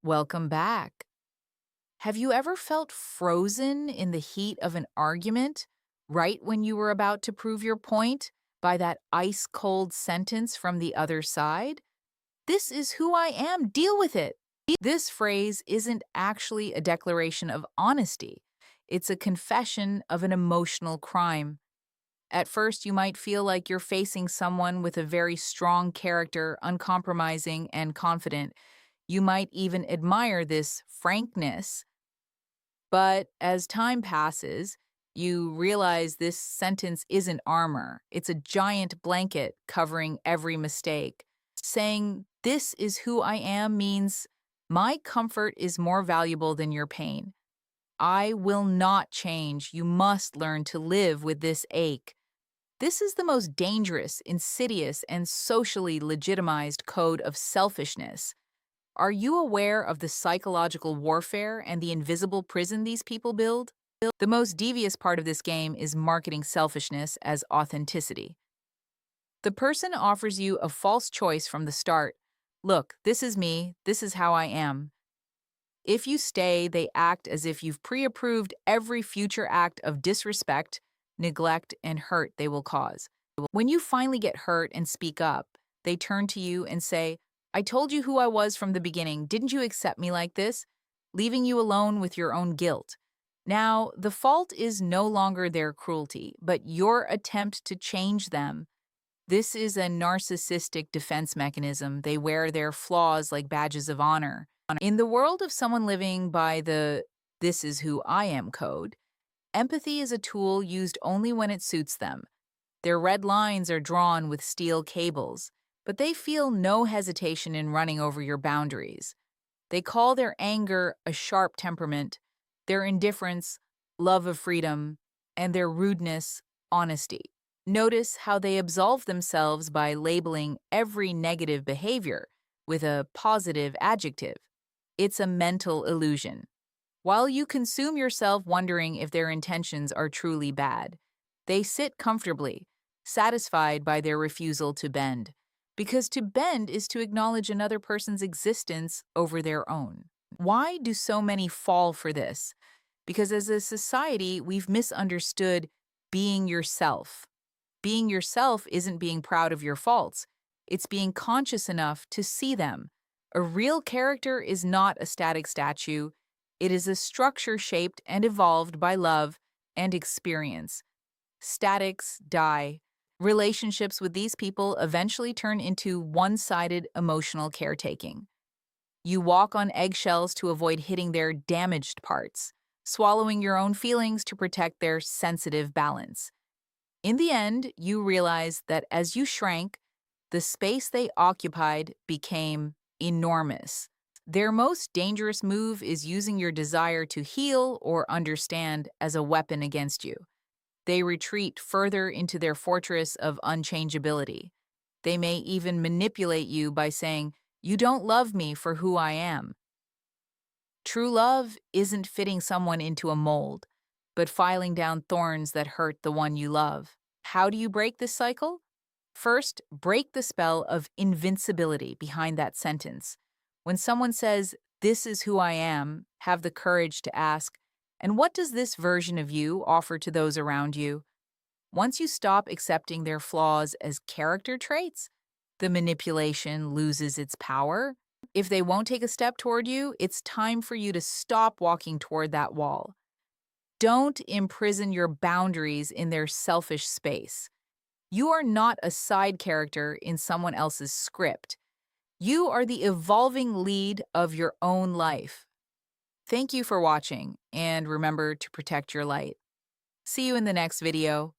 Welcome back. Have you ever felt frozen in the heat of an argument right when you were about to prove your point by that ice cold sentence from the other side? This is who I am, deal with it. This phrase isn't actually a declaration of honesty, it's a confession of an emotional crime. At first, you might feel like you're facing someone with a very strong character, uncompromising and confident. You might even admire this frankness, but as time passes, you realize this sentence isn't armor. It's a giant blanket covering every mistake. Saying, "This is who I am," means, "My comfort is more valuable than your pain. I will not change. You must learn to live with this ache." This is the most dangerous, insidious, and socially legitimized code of selfishness. Are you aware of the psychological warfare and the invisible prison these people build? The most devious part of this game is marketing selfishness as authenticity. The person offers you a false choice from the start. "Look, this is me, this is how I am." If you stay, they act as if you've pre-approved every future act of disrespect, neglect, and hurt they will cause. When you finally get hurt and speak up, they turn to you and say, "I told you who I was from the beginning. Didn't you accept me like this?" Leaving you alone with your own guilt. Now, the fault is no longer their cruelty, but your attempt to change them. This is a narcissistic defense mechanism. They wear their flaws like badges of honor. In the world of someone living by the "this is who I am" code, empathy is a tool used only when it suits them. Their red lines are drawn with steel cables, but they feel no hesitation in running over your boundaries. They call their anger a sharp temperament, their indifference love of freedom, and their rudeness honesty. Notice how they absolve themselves by labeling every negative behavior with a positive adjective. It's a mental illusion. While you consume yourself wondering if their intentions are truly bad, they sit comfortably, satisfied by their refusal to bend. Because to bend is to acknowledge another person's existence over their own. Why do so many fall for this? Because as a society, we've misunderstood being yourself. Being yourself isn't being proud of your faults, it's being conscious enough to see them. A real character is not a static statue, it is a structure shaped and evolved by love and experience. Statics die. Relationships with these people eventually turn into one-sided emotional caretaking. You walk on eggshells to avoid hitting their damaged parts, swallowing your own feelings to protect their sensitive balance. In the end, you realize that as you shrank, the space they occupied became enormous. Their most dangerous move is using your desire to heal or understand as a weapon against you. They retreat further into their fortress of unchangeability. They may even manipulate you by saying, "You don't love me for who I am." True love isn't fitting someone into a mold, but filing down thorns that hurt the one you love. How do you break this cycle? First, break the spell of invincibility behind that sentence. When someone says, "This is who I am," have the courage to ask, "And what does this version of you offer to those around you?" Once you stop accepting their flaws as character traits, the manipulation loses its power. If they won't take a step toward you, it's time for you to stop walking toward that wall. Don't imprison your boundaries in their selfish space. You are not a side character in someone else's script. You are the evolving lead of your own life. Thank you for watching, and remember to protect your light. See you in the next video.